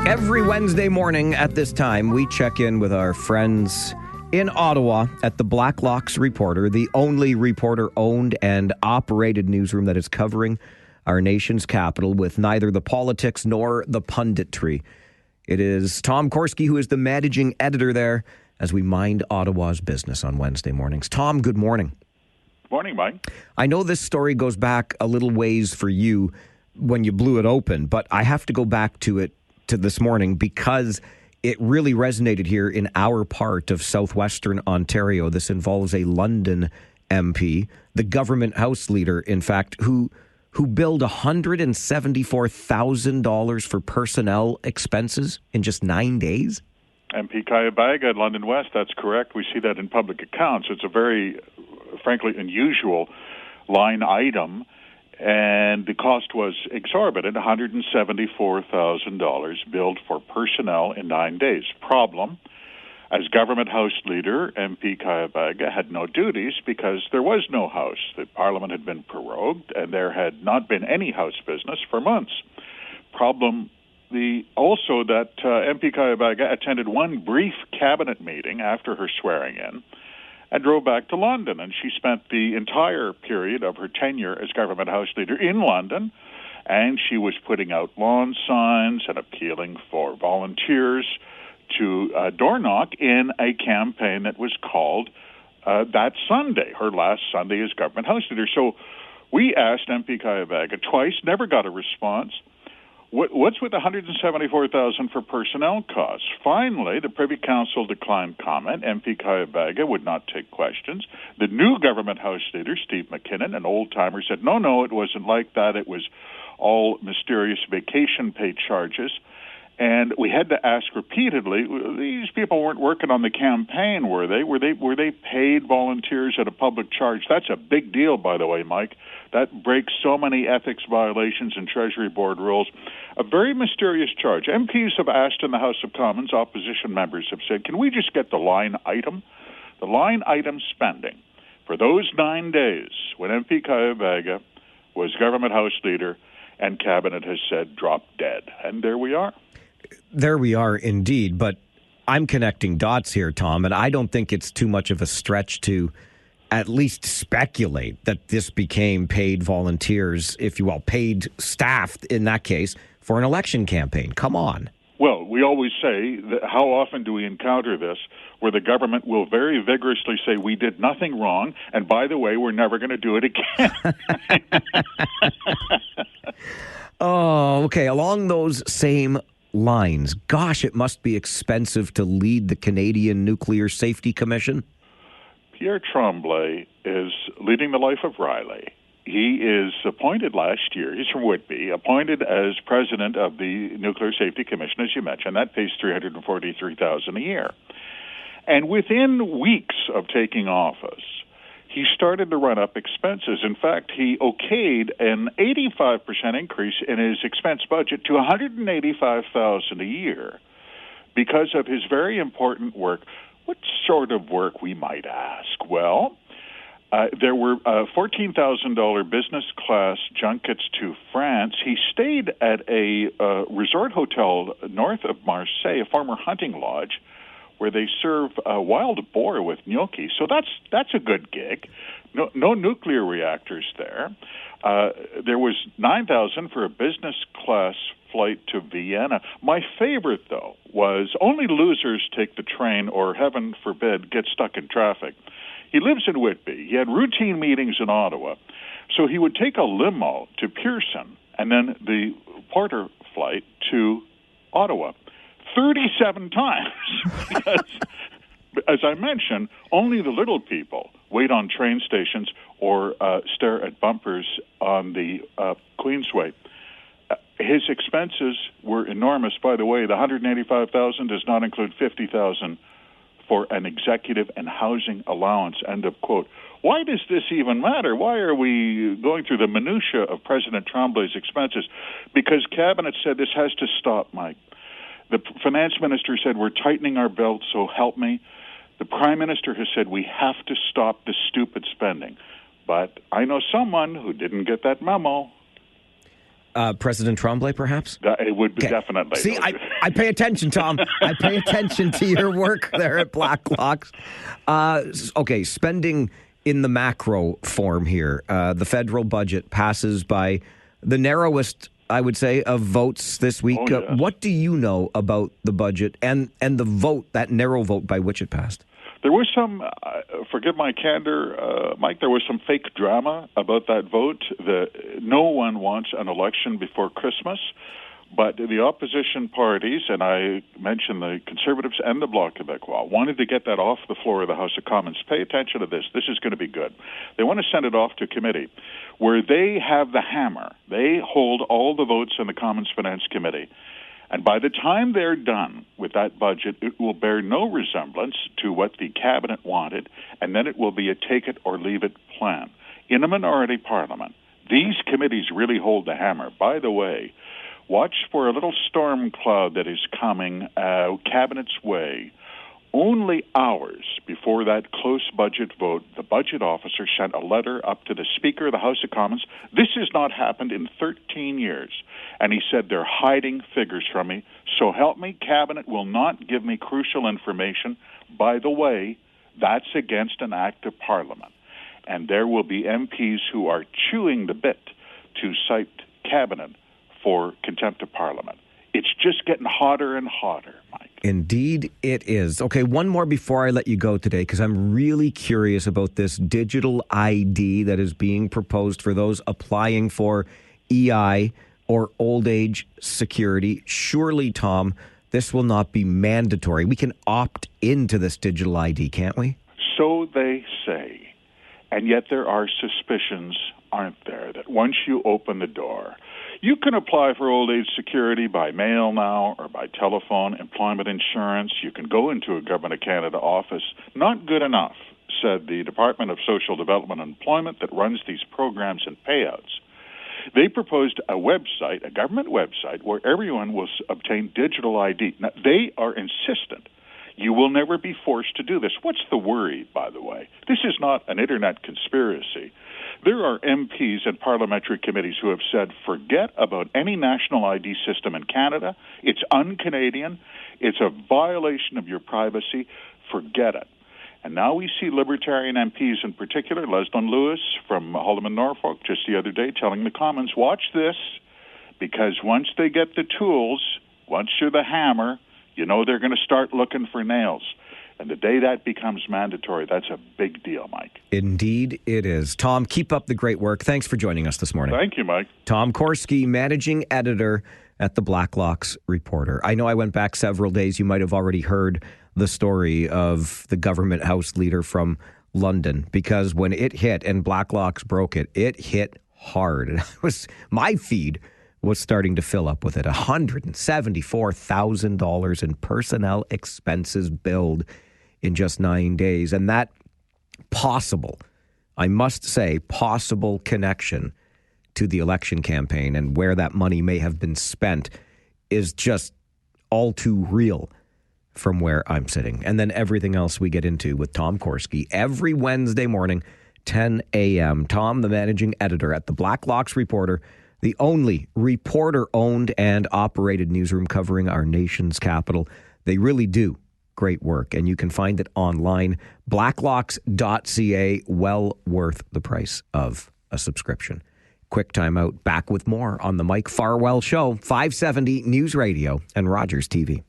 Every Wednesday morning at this time, we check in with our friends in Ottawa at the Blacklocks Reporter, the only reporter-owned and operated newsroom that is covering our nation's capital with neither the politics nor the punditry. It is Tom Korski who is the managing editor there as we mind Ottawa's business on Wednesday mornings. Tom, good morning. Morning, Mike. I know this story goes back a little ways for you when you blew it open, but I have to go back to this morning because it really resonated here in our part of southwestern Ontario. This involves a London MP, the government house leader, in fact, who billed $174,000 for personnel expenses in just 9 days. MP Kayabaga at London West, that's correct. We see that in public accounts. It's a very, frankly, unusual line item. And the cost was exorbitant, $174,000 billed for personnel in 9 days. Problem, as government house leader, MP Kayabaga had no duties because there was no house. The Parliament had been prorogued, and there had not been any house business for months. Problem, also that MP Kayabaga attended one brief cabinet meeting after her swearing in, and drove back to London. And she spent the entire period of her tenure as government house leader in London, and she was putting out lawn signs and appealing for volunteers to door knock in a campaign that was called That Sunday, her last Sunday as government house leader. So we asked MP Kayabaga twice, never got a response. What's with $174,000 for personnel costs? Finally, the Privy Council declined comment. MP Kayabaga would not take questions. The new government house leader, Steve McKinnon, an old-timer, said, no, it wasn't like that. It was all mysterious vacation pay charges. And we had to ask repeatedly, these people weren't working on the campaign, were they? Were they paid volunteers at a public charge? That's a big deal, by the way, Mike. That breaks so many ethics violations and Treasury Board rules. A very mysterious charge. MPs have asked in the House of Commons, opposition members have said, can we just get the line item? The line item spending for those 9 days when MP Kayabaga was government house leader and cabinet has said drop dead. And there we are. There we are indeed, but I'm connecting dots here, Tom, and I don't think it's too much of a stretch to at least speculate that this became paid volunteers, if you will, paid staff in that case, for an election campaign. Come on. Well, we always say that how often do we encounter this where the government will very vigorously say we did nothing wrong, and by the way, we're never going to do it again. Oh, okay. Along those same lines, gosh, it must be expensive to lead the Canadian Nuclear Safety Commission. Pierre Tremblay is leading the life of Riley. He is appointed last year. He's from Whitby, appointed as president of the Nuclear Safety Commission, as you mentioned. That pays $343,000 a year. And within weeks of taking office, he started to run up expenses. In fact, he okayed an 85% increase in his expense budget to $185,000 a year because of his very important work. What sort of work, we might ask? Well, there were $14,000 business class junkets to France. He stayed at a resort hotel north of Marseille, a former hunting lodge, where they serve wild boar with gnocchi. So that's a good gig. No nuclear reactors there. There was $9,000 for a business class flight to Vienna. My favorite, though, was only losers take the train or, heaven forbid, get stuck in traffic. He lives in Whitby. He had routine meetings in Ottawa. So he would take a limo to Pearson and then the Porter flight to Ottawa 37 times. Because, as I mentioned, only the little people wait on train stations or stare at bumpers on the Queensway. His expenses were enormous. By the way, the $185,000 does not include $50,000 for an executive and housing allowance, end of quote. Why does this even matter? Why are we going through the minutiae of President Tremblay's expenses? Because Cabinet said this has to stop, Mike. The finance minister said we're tightening our belts, so help me. The prime minister has said we have to stop this stupid spending. But I know someone who didn't get that memo. President Tremblay, perhaps? It would be definitely. See, I pay attention, Tom. I pay attention to your work there at Blacklocks. Okay, spending in the macro form here. The federal budget passes by the narrowest, I would say, of votes this week. Oh, yes. What do you know about the budget and the vote, that narrow vote by which it passed? There was some, forgive my candor, Mike, there was some fake drama about that vote. No one wants an election before Christmas, but the opposition parties, and I mentioned the Conservatives and the Bloc Québécois, wanted to get that off the floor of the House of Commons. Pay attention to this. This is going to be good. They want to send it off to committee, where they have the hammer. They hold all the votes in the Commons Finance Committee. And by the time they're done with that budget, it will bear no resemblance to what the cabinet wanted, and then it will be a take-it-or-leave-it plan. In a minority parliament, these committees really hold the hammer. By the way, watch for a little storm cloud that is coming cabinet's way. Only hours before that close budget vote, the budget officer sent a letter up to the Speaker of the House of Commons. This has not happened in 13 years. And he said, they're hiding figures from me. So help me, Cabinet will not give me crucial information. By the way, that's against an act of Parliament. And there will be MPs who are chewing the bit to cite Cabinet for contempt of Parliament. It's just getting hotter and hotter, Mike. Indeed, it is. Okay, one more before I let you go today, because I'm really curious about this digital ID that is being proposed for those applying for EI or old age security. Surely, Tom, this will not be mandatory. We can opt into this digital ID, can't we? So they say. And yet there are suspicions, aren't there, that once you open the door, you can apply for old age security by mail now or by telephone, employment insurance. You can go into a Government of Canada office. Not good enough, said the Department of Social Development and Employment that runs these programs and payouts. They proposed a website, a government website, where everyone will obtain digital ID. Now, they are insistent. You will never be forced to do this. What's the worry, by the way? This is not an internet conspiracy. There are MPs and parliamentary committees who have said, forget about any national ID system in Canada. It's un-Canadian. It's a violation of your privacy. Forget it. And now we see Libertarian MPs in particular, Leslyn Lewis from Haldimand, Norfolk, just the other day telling the Commons, watch this, because once they get the tools, once you're the hammer, you know they're going to start looking for nails. And the day that becomes mandatory, that's a big deal, Mike. Indeed, it is. Tom, keep up the great work. Thanks for joining us this morning. Thank you, Mike. Tom Korski, managing editor at the Blacklocks Reporter. I know I went back several days. You might have already heard the story of the government house leader from London, because when it hit and Blacklocks broke it, it hit hard. And my feed was starting to fill up with it. $174,000 in personnel expenses billed in just 9 days. And that possible, I must say, possible connection to the election campaign and where that money may have been spent is just all too real from where I'm sitting. And then everything else we get into with Tom Korski every Wednesday morning, 10 a.m. Tom, the managing editor at the Blacklocks Reporter, the only reporter-owned and operated newsroom covering our nation's capital. They really do great work, and you can find it online, blacklocks.ca, well worth the price of a subscription. Quick time out, back with more on the Mike Farwell Show, 570 News Radio and Rogers TV.